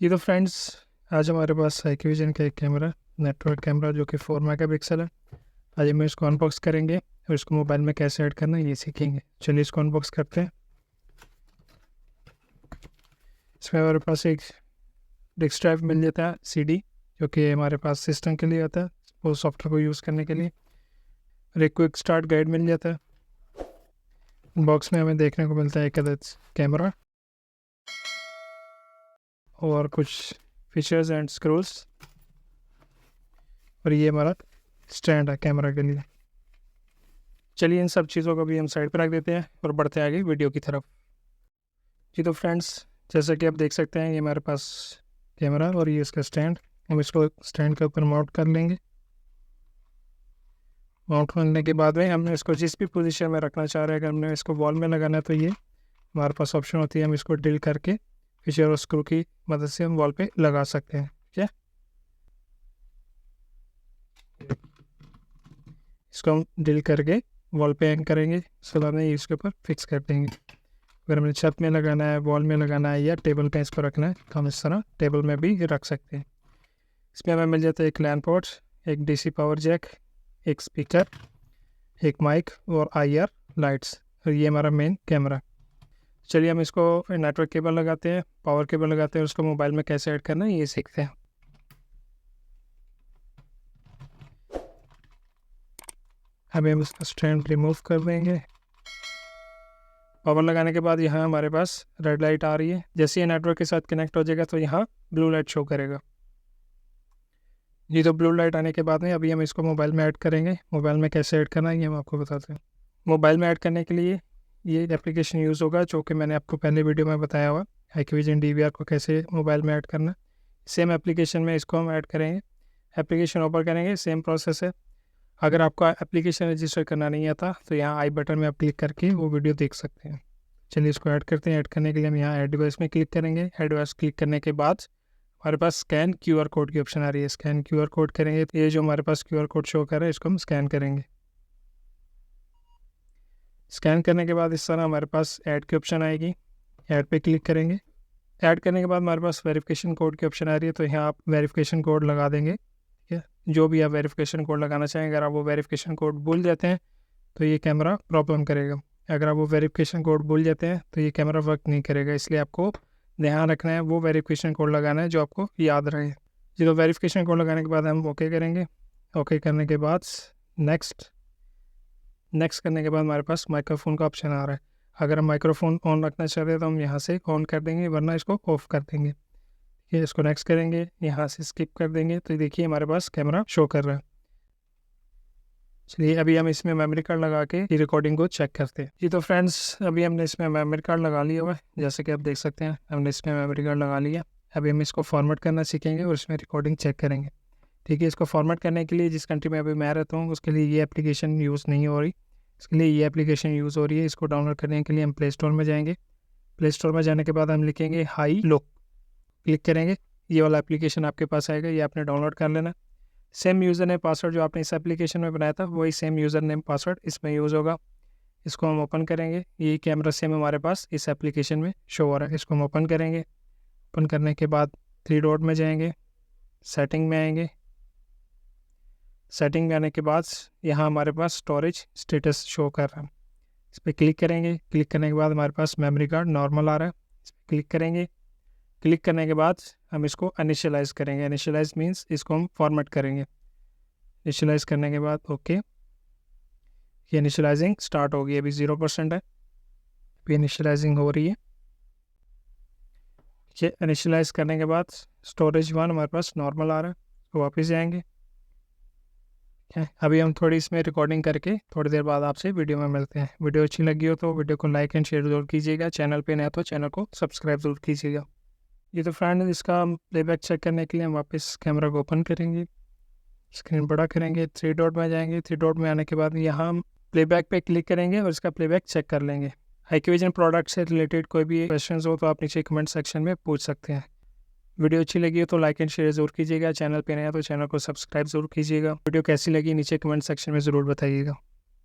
जी तो फ्रेंड्स, आज हमारे पास हाईविजन का एक कैमरा, नेटवर्क कैमरा जो कि 4 मेगापिक्सल है। आज हम इसको अनबॉक्स करेंगे और इसको मोबाइल में कैसे ऐड करना है ये सीखेंगे। चलिए इसको अनबॉक्स करते हैं। इसमें हमारे पास एक डिस्क ड्राइव मिल जाता है, सीडी, जो कि हमारे पास सिस्टम के लिए आता है, वो सॉफ्टवेयर को यूज़ करने के लिए। और एक क्विक स्टार्ट गाइड मिल जाता है। बॉक्स में हमें देखने को मिलता है एक अदद कैमरा और कुछ फीचर्स एंड स्क्रूल्स, और ये हमारा स्टैंड है कैमरा के लिए। चलिए इन सब चीज़ों को भी हम साइड पर रख देते हैं और बढ़ते हैं आगे वीडियो की तरफ। जी तो फ्रेंड्स, जैसा कि आप देख सकते हैं, ये हमारे पास कैमरा और ये इसका स्टैंड। हम इसको स्टैंड के ऊपर माउंट कर लेंगे। माउंट करने के बाद में हमने इसको जिस भी पोजीशन में रखना चाह रहे हैं, अगर हमने इसको वॉल में लगाना है तो ये हमारे पास ऑप्शन होती है, हम इसको ड्रिल करके फीचर और स्क्रू की मदद से हम वॉल पे लगा सकते हैं। ठीक है, इसको हम ड्रिल करके वॉल पे हैंग करेंगे, उसके बाद में इसके ऊपर फिक्स कर देंगे। अगर हमें छत में लगाना है, वॉल में लगाना है या टेबल पे इसको रखना है तो हम इस तरह टेबल में भी रख सकते हैं। इसमें हमें मिल जाता है एक लैंड पोर्ट, एक डीसी पावर जैक, एक स्पीकर, एक माइक और IR लाइट्स, और ये हमारा मेन कैमरा। चलिए हम इसको नेटवर्क केबल लगाते हैं, पावर केबल लगाते हैं, उसको मोबाइल में कैसे ऐड करना है ये सीखते हैं। अभी हम इसका स्टैंड रिमूव कर देंगे। पावर लगाने के बाद यहाँ हमारे पास रेड लाइट आ रही है। जैसे ये नेटवर्क के साथ कनेक्ट हो जाएगा तो यहाँ ब्लू लाइट शो करेगा। जी तो ब्लू लाइट आने के बाद में अभी हम इसको मोबाइल में ऐड करेंगे। मोबाइल में कैसे ऐड करना है ये हम आपको बताते हैं। मोबाइल में ऐड करने के लिए ये एप्लीकेशन यूज़ होगा जो कि मैंने आपको पहले वीडियो में बताया हुआ, हाईविजन DVR को कैसे मोबाइल में ऐड करना। सेम एप्लीकेशन में इसको हम ऐड करेंगे। एप्लीकेशन ओपन करेंगे, सेम प्रोसेस है। अगर आपको एप्लीकेशन रजिस्टर करना नहीं आता तो यहाँ आई बटन में आप क्लिक करके वो वीडियो देख सकते हैं। चलिए इसको ऐड करते हैं। ऐड करने के लिए हम यहाँ ऐड डिवाइस में क्लिक करेंगे। ऐड डिवाइस क्लिक करने के बाद हमारे पास स्कैन QR कोड की ऑप्शन आ रही है। स्कैन QR कोड करेंगे तो ये जो हमारे पास QR कोड शो कर रहा है इसको हम स्कैन करेंगे। स्कैन करने के बाद इस तरह हमारे पास ऐड की ऑप्शन आएगी। ऐड पे क्लिक करेंगे। ऐड करने के बाद हमारे पास वेरिफिकेशन कोड की ऑप्शन आ रही है, तो यहाँ आप वेरिफिकेशन कोड लगा देंगे। ठीक है, जो भी आप वेरिफिकेशन कोड लगाना चाहें, अगर आप वो वेरिफिकेशन कोड भूल जाते हैं तो ये कैमरा प्रॉब्लम करेगा। अगर आप वो वेरिफिकेशन कोड भूल जाते हैं तो ये कैमरा वर्क नहीं करेगा, इसलिए आपको ध्यान रखना है, वो वेरिफिकेशन कोड लगाना है जो आपको याद रहे। जो वेरिफिकेशन कोड लगाने के बाद हम ओके करेंगे। ओके करने के बाद नेक्स्ट करने के बाद हमारे पास माइक्रोफोन का ऑप्शन आ रहा है। अगर हम माइक्रोफोन ऑन रखना चाहते हैं तो हम यहाँ से ऑन कर देंगे, वरना इसको ऑफ कर देंगे। ये इसको नेक्स्ट करेंगे, यहाँ से स्किप कर देंगे, तो देखिए हमारे पास कैमरा शो कर रहा है। चलिए अभी हम इसमें मेमोरी कार्ड लगा के ये रिकॉर्डिंग को चेक करते हैं। जी तो फ्रेंड्स, अभी हमने इसमें मेमोरी कार्ड लगा लिया हुआ है, जैसे कि आप देख सकते हैं हमने इसमें मेमोरी कार्ड लगा लिया। अभी हम इसको फॉर्मेट करना सीखेंगे और इसमें रिकॉर्डिंग चेक करेंगे। ठीक है, इसको फॉर्मेट करने के लिए जिस कंट्री में अभी मैं रहता हूँ उसके लिए ये एप्लीकेशन यूज़ नहीं हो रही, इसके लिए ये एप्लीकेशन यूज़ हो रही है। इसको डाउनलोड करने के लिए हम प्ले स्टोर में जाएंगे। प्ले स्टोर में जाने के बाद हम लिखेंगे हाई लोक, क्लिक करेंगे, ये वाला एप्लीकेशन आपके पास आएगा, ये आपने डाउनलोड कर लेना। सेम यूज़र नेम पासवर्ड जो आपने इस एप्लीकेशन में बनाया था वही सेम यूज़र नेम पासवर्ड इसमें यूज़ होगा। इसको हम ओपन करेंगे। ये कैमरा सेम हमारे पास इस एप्लीकेशन में शो हो रहा है। इसको हम ओपन करेंगे। ओपन करने के बाद 3 डॉट में जाएंगे, सेटिंग में आएंगे। सेटिंग में आने के बाद यहाँ हमारे पास स्टोरेज स्टेटस शो कर रहा है, इस पर क्लिक करेंगे। क्लिक करने के बाद हमारे पास मेमोरी कार्ड नॉर्मल आ रहा है, इस पर क्लिक करेंगे। क्लिक करने के बाद हम इसको इनिशियलाइज़ करेंगे। इनिशियलाइज मीन्स इसको हम फॉर्मेट करेंगे। इनिशियलाइज़ करने के बाद ओके, ये इनिशियलाइजिंग स्टार्ट हो गई, अभी 0% है, अभी इनिशियलाइजिंग हो रही है। ये इनिशियलाइज़ करने के बाद स्टोरेज 1 हमारे पास नॉर्मल आ रहा है, तो वापस जाएंगे। अभी हम थोड़ी इसमें रिकॉर्डिंग करके थोड़ी देर बाद आपसे वीडियो में मिलते हैं। वीडियो अच्छी लगी हो तो वीडियो को लाइक एंड शेयर जरूर कीजिएगा। चैनल पे नया तो चैनल को सब्सक्राइब जरूर कीजिएगा। ये तो फ्रेंड, इसका प्लेबैक चेक करने के लिए हम वापस कैमरा को ओपन करेंगे, स्क्रीन बड़ा करेंगे, 3 डॉट में जाएंगे। 3 डॉट में आने के बाद यहाँ हम प्लेबैक पे क्लिक करेंगे और इसका प्लेबैक चेक कर लेंगे। हाईविजन प्रोडक्ट से रिलेटेड कोई भी क्वेश्चन हो तो आप नीचे कमेंट सेक्शन में पूछ सकते हैं। वीडियो अच्छी लगी हो तो लाइक एंड शेयर जरूर कीजिएगा। चैनल पे नया तो चैनल को सब्सक्राइब जरूर कीजिएगा। वीडियो कैसी लगी नीचे कमेंट सेक्शन में ज़रूर बताइएगा।